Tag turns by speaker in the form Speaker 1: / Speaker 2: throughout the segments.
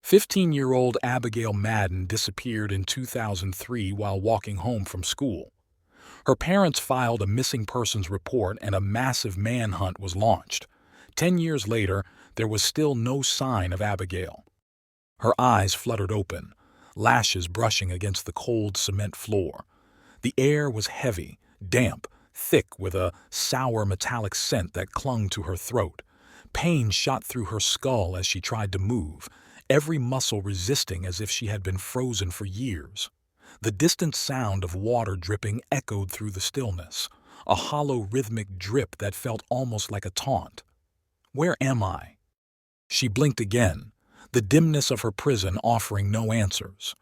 Speaker 1: 15-year-old Abigail Madden disappeared in 2003 while walking home from school. Her parents filed a missing persons report and a massive manhunt was launched. 10 years later, there was still no sign of Abigail. Her eyes fluttered open, lashes brushing against the cold cement floor. The air was heavy, damp, thick with a sour metallic scent that clung to her throat. Pain shot through her skull as she tried to move, every muscle resisting as if she had been frozen for years. The distant sound of water dripping echoed through the stillness, a hollow rhythmic drip that felt almost like a taunt. "Where am I?" She blinked again, the dimness of her prison offering no answers.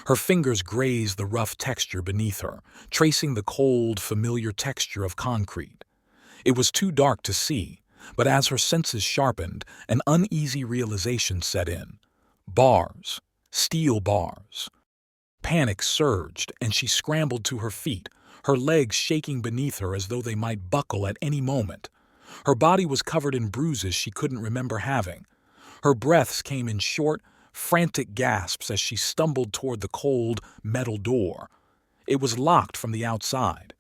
Speaker 1: Her fingers grazed the rough texture beneath her, tracing the cold, familiar texture of concrete. It was too dark to see, but as her senses sharpened, an uneasy realization set in. Bars, steel bars. Panic surged, and she scrambled to her feet, her legs shaking beneath her as though they might buckle at any moment. Her body was covered in bruises she couldn't remember having. Her breaths came in short, frantic gasps as she stumbled toward the cold, metal door. It was locked from the outside.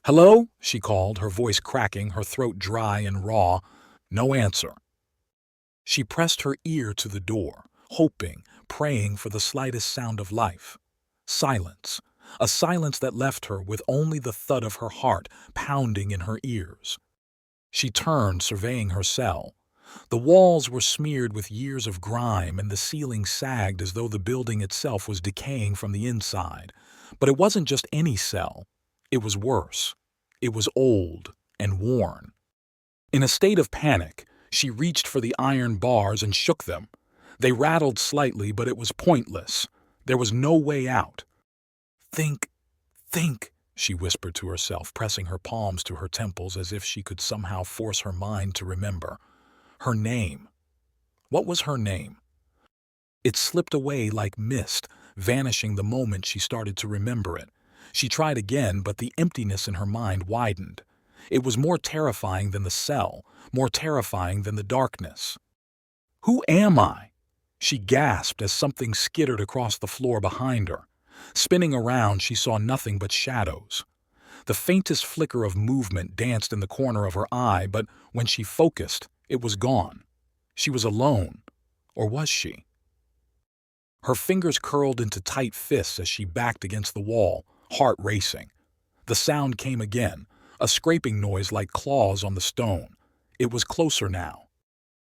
Speaker 1: "Hello?" she called, her voice cracking, her throat dry and raw. No answer. She pressed her ear to the door, hoping, praying for the slightest sound of life. Silence. A silence that left her with only the thud of her heart pounding in her ears. She turned, surveying her cell. The walls were smeared with years of grime and the ceiling sagged as though the building itself was decaying from the inside. But it wasn't just any cell. It was worse. It was old and worn. In a state of panic, she reached for the iron bars and shook them. They rattled slightly, but it was pointless. There was no way out. "Think, think," she whispered to herself, pressing her palms to her temples as if she could somehow force her mind to remember. Her name. What was her name? It slipped away like mist, vanishing the moment she started to remember it. She tried again, but the emptiness in her mind widened. It was more terrifying than the cell, more terrifying than the darkness. "Who am I?" She gasped as something skittered across the floor behind her. Spinning around, she saw nothing but shadows. The faintest flicker of movement danced in the corner of her eye, but when she focused, it was gone. She was alone. Or was she? Her fingers curled into tight fists as she backed against the wall, heart racing. The sound came again, a scraping noise like claws on the stone. It was closer now.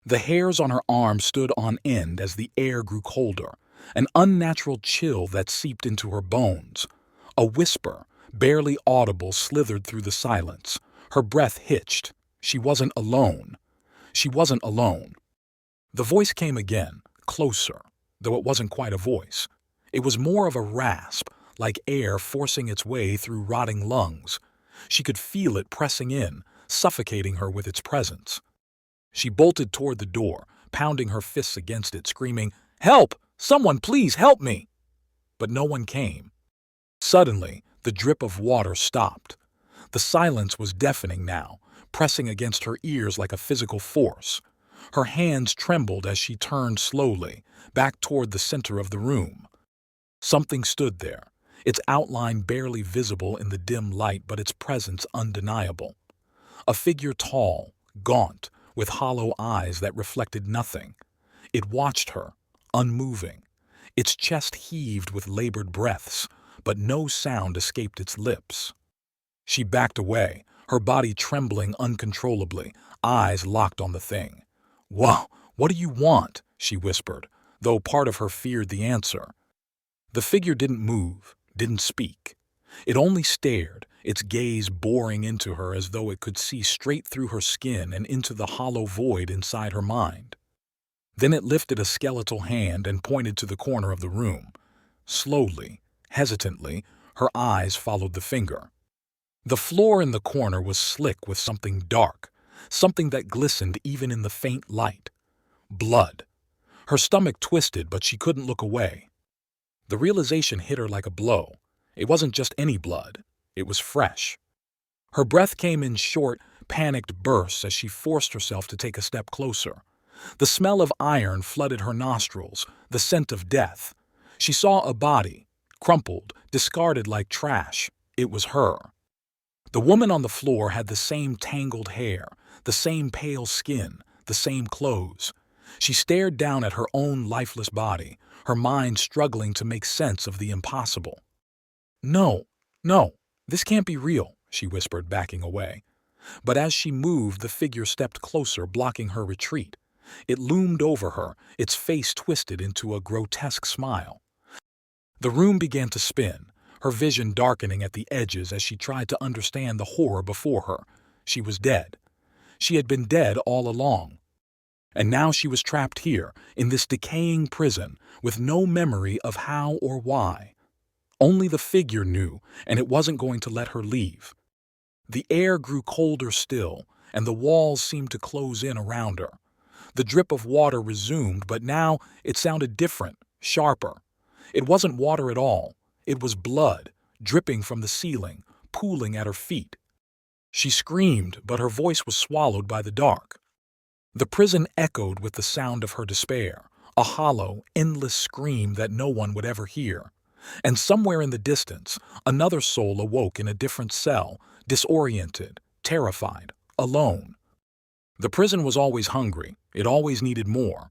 Speaker 1: The hairs on her arm stood on end as the air grew colder, an unnatural chill that seeped into her bones. A whisper, barely audible, slithered through the silence. Her breath hitched. She wasn't alone. She wasn't alone. The voice came again, closer, though it wasn't quite a voice. It was more of a rasp, like air forcing its way through rotting lungs. She could feel it pressing in, suffocating her with its presence. She bolted toward the door, pounding her fists against it, screaming, "Help! Someone please help me!" But no one came. Suddenly, the drip of water stopped. The silence was deafening now, pressing against her ears like a physical force. Her hands trembled as she turned slowly, back toward the center of the room. Something stood there, its outline barely visible in the dim light but its presence undeniable. A figure tall, gaunt, with hollow eyes that reflected nothing. It watched her, unmoving. Its chest heaved with labored breaths, but no sound escaped its lips. She backed away, her body trembling uncontrollably, eyes locked on the thing. "Whoa, what do you want?" she whispered, though part of her feared the answer. The figure didn't move, didn't speak. It only stared, its gaze boring into her as though it could see straight through her skin and into the hollow void inside her mind. Then it lifted a skeletal hand and pointed to the corner of the room. Slowly, hesitantly, her eyes followed the finger. The floor in the corner was slick with something dark, something that glistened even in the faint light. Blood. Her stomach twisted, but she couldn't look away. The realization hit her like a blow. It wasn't just any blood. It was fresh. Her breath came in short, panicked bursts as she forced herself to take a step closer. The smell of iron flooded her nostrils, the scent of death. She saw a body, crumpled, discarded like trash. It was her. The woman on the floor had the same tangled hair, the same pale skin, the same clothes. She stared down at her own lifeless body, her mind struggling to make sense of the impossible. "No, no, this can't be real," she whispered, backing away. But as she moved, the figure stepped closer, blocking her retreat. It loomed over her, its face twisted into a grotesque smile. The room began to spin, her vision darkening at the edges as she tried to understand the horror before her. She was dead. She had been dead all along. And now she was trapped here, in this decaying prison, with no memory of how or why. Only the figure knew, and it wasn't going to let her leave. The air grew colder still, and the walls seemed to close in around her. The drip of water resumed, but now it sounded different, sharper. It wasn't water at all. It was blood, dripping from the ceiling, pooling at her feet. She screamed, but her voice was swallowed by the dark. The prison echoed with the sound of her despair, a hollow, endless scream that no one would ever hear. And somewhere in the distance, another soul awoke in a different cell, disoriented, terrified, alone. The prison was always hungry. It always needed more.